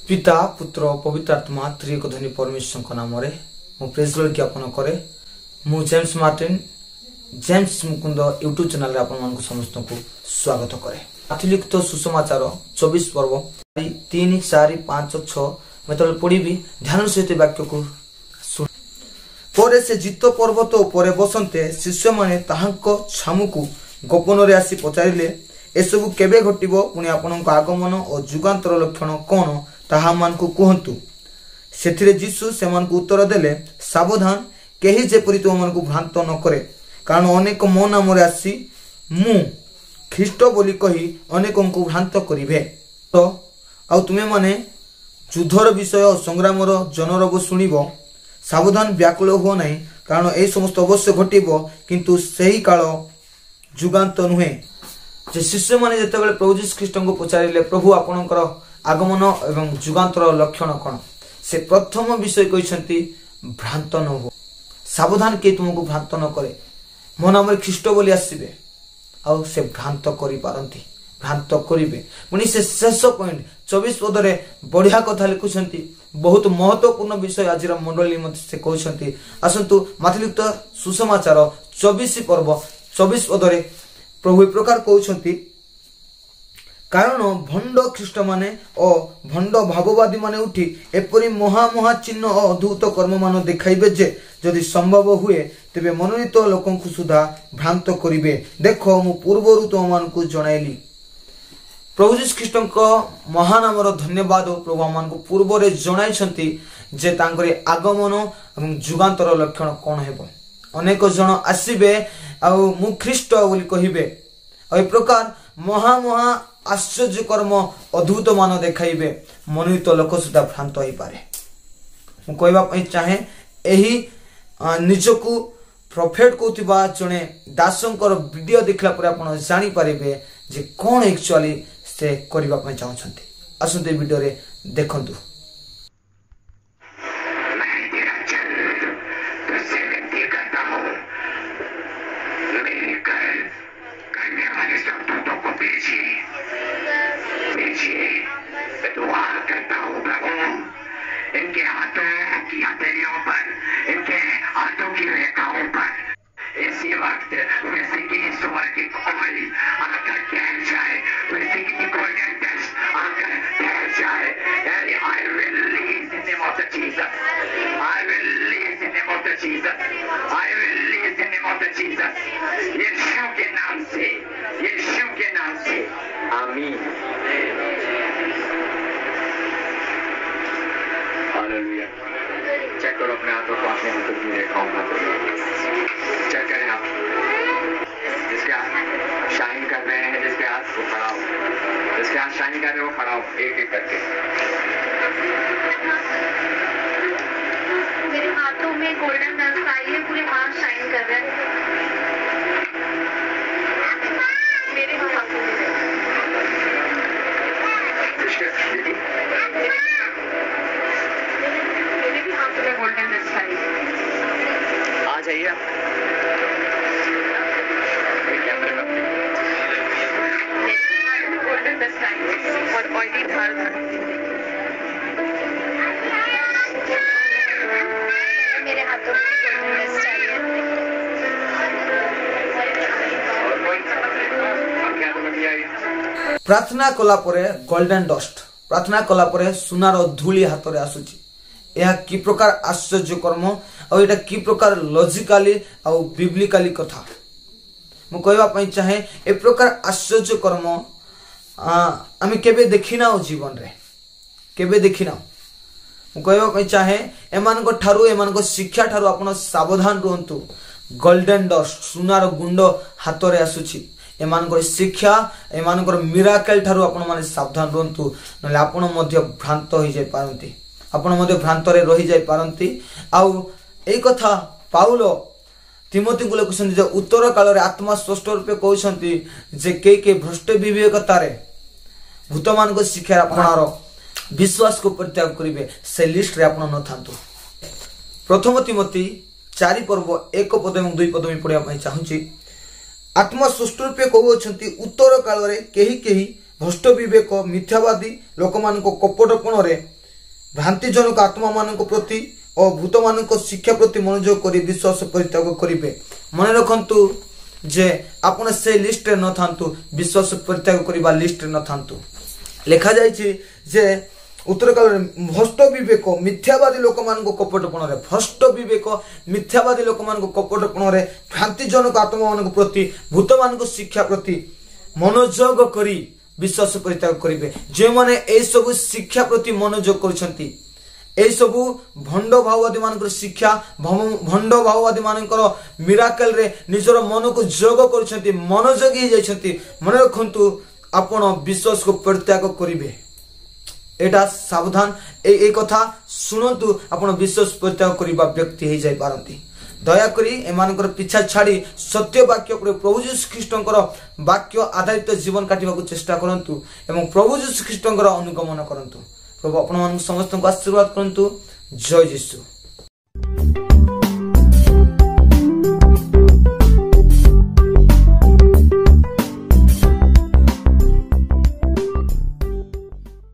पिता पुत्र पवित्र आत्मा त्रिएक धनी परमेश्वर नाम मु प्रेज लॉर्ड ज्ञापन करे मु James Martin James Mukund YouTube channel रे आपन मानकु समस्त को स्वागत करे। अतिलिखित सुसमाचार 24 पर्व 3 4 5 6 मैं पढ़ी ध्यान सहित वाक्य को सुन। परे से जित पर्वत उपरे बसंते शिष्य माने ताहांको छामुकु गोपन रे आसी पचारिले एसबु केबे घटिबो पुनी आपनक आगमन और जुगांतर लक्षण कोन ताहा मानकु कहंतु। सेथिरे यीशु सेमानकु उत्तर देले सावधान केही जेपरि तुमनकु भ्रांत न करे कारण अनेक मो नाम रे आसी मु ख्रीष्ट बोली कही अनेकंकु भ्रांत करिवे। तो आ तुमे माने युद्धर विषय और संग्रामर जनरब सुनिबो सावधान व्याकुल हो नहीं कारण ए समस्त अवश्य घटिबो किंतु सही काल जुगांत नुहे। जे शिष्य माने जेतेबेले प्रभु यीशु ख्रीष्ट को पचारिले प्रभु आपनकर आगमन एवं जुगांतर लक्षण कौन से प्रथम विषय कहते भ्रांत न हो सावधान के तुमको भ्रांत न करे मो नाम ख्रीष्ट बोली आसबे आउ से भ्रांत करि पारंती भ्रांत करिवे पुनी से शेष पॉइंट 24 पदरे बढ़िया कथा लिखुछंती बहुत महत्वपूर्ण विषय आज मंडली मते से कहउछंती। आसंतु माथिलिखित सुसमाचार 24 पर्व 24 पदरे प्रभु प्रकार कहउछंती कारण भंड ख्रीष्ट माने और भंड भाववादी माने उठी एपरी महा महा चिन्ह और अद्भुत कर्म मान देखाइबे जे यदि संभव हुए तेबे मनोनीत लोकों को सुधा भ्रांत करिवे। देखो मु पूर्वरु तुमन को जणाइली प्रभु यीशु ख्रीष्ट महानामर धन्यवाद प्रभु मान को पूर्व रे जणाई छंती जे तांकरे आगमन एवं जुगांतर लक्षण कोन हेबो। अनेक जन आसीबे आ मु ख्रीष्ट बोली कहिबे आ प्रकार महा महा आश्चर्य कर्म अद्भुत मान देखाइबे मनोनीत लोक सुधा भ्रांत हो पारे। मु कहबा पई चाहे एही निजकु प्रोफेट कोथिबा जने दासंकर वीडियो देखला पर आपण जानि पारिबे जे कोन एक्चुअली से करबा पई चाहछंती। असुते वीडियो रे देखंतु। इनके हाथों की हथेलियों पर इनके हाथों की रेखाओं पर इसी वक्त वैसे की स्वर्गिक ऑयल आकर ठहर जाए वैसे की गोल्डन डस्ट आकर ठहर जाए। I release in the name of the Jesus. I release in the name of the Jesus. I release in the name of the Jesus. यीशु के नाम से आमीन। हालेलुया। चेक करो अपने हाथों को अपने हाथों की रेखाओं पर चेक करें आप जिसके हाथ शाइन कर रहे हैं जिसके हाथ वो खड़ा हो जिसके हाथ शाइन कर रहे हो खड़ा हो एक एक करके। मेरे हाथों में गोल्डन डस्ट आई है पूरे हाथ शाइन कर रहे हैं मेरे हाथों में गोल्डन डस्ट आई आ जाइए गोल्डन डस्ट आई और ऑयली थाल मेरे हाथों में गोल्डन डस्ट आई है। प्रार्थना कला परे गोल्डन डस्ट प्रार्थना कला परे सुनार धूली हाथ रे आसुची यह कि प्रकार आश्चर्य कर्म और एटा कि प्रकार लॉजिकली और बिब्लिकली कथा मु कहबा पई चाहे ए प्रकार आश्चर्य कर्म आमी केबे देखिना जीवन रे केबे देखिना मु कहबा पई चाहे एमान को ठारू एमान को शिक्षा ठारू आपण सावधान रहंतु। गोल्डन डस्ट सुनार गुंड हाथ रे आसुची एमान को शिक्षा एमान को मिराकल ठारू आपण माने सावधान रहंतु नले आपण मध्य भ्रांत होई जाय पारंती आपण मध्य भ्रांत रे रही जाय पारंती। आउ एई कथा पाउल तिमोथी को लिखुछन जे उत्तर काल रे आत्मा स्पष्ट रूपे कहउछंती जे के भ्रष्ट विवेकता रे भूत मान को शिक्षा आपणार विश्वास को परित्याग करिवे से लिस्ट रे आपण न थांतु। प्रथम तिमोथी 4 पर्व 1 पद एवं 2 पद में पढ़िया पई चाहूची। आत्मा स्पष्ट रूपे कहउछंती उत्तर काल रे केही केही भ्रष्ट विवेक मिथ्यावादी लोक मान को कपटपण रे भ्रांतिजनक आत्मा मान प्रति और भूत मान शिक्षा प्रति मनोयोग कर विश्वास परित्याग करेंगे। मन रखु जे आपण से लिस्ट न था विश्वास परित्याग करने लिस्ट न था। लिखा जाए उत्तर काल भ्रष्ट विवेक मिथ्यावादी लोक मान कपटपण भ्रष्ट विवेक मिथ्यावादी लोक मान कपटपण भ्रांतिजनक आत्मा मान प्रति भूत मान शिक्षा प्रति मनोयोग करी विश्वास परित्याग करेंगे। जो मैंने यह सब शिक्षा प्रति मनोयोग कर सबू भंड भाववादी मान शिक्षा भंड भाववादी मान मिराकल रे निजर मन को जोग कर मनोयोगी जाइछंती। मन रखु आपण विश्वास को परित्याग करेंगे। एटा सावधान ए कथा शुणु आपण विश्वास परित्याग करबा व्यक्ति हो जाई पारंती। दयाकोरी एमानकर पिछा छाड़ी सत्य वाक्य प्रभु यीशु ख्रीष्टंकर वाक्य आधारित जीवन काटिबाकू चेष्टा करंतु एवं प्रभु यीशु ख्रीष्टंकर अनुगमन करंतु। प्रभु आपण समस्त आशीर्वाद करंतु। जय यीशु।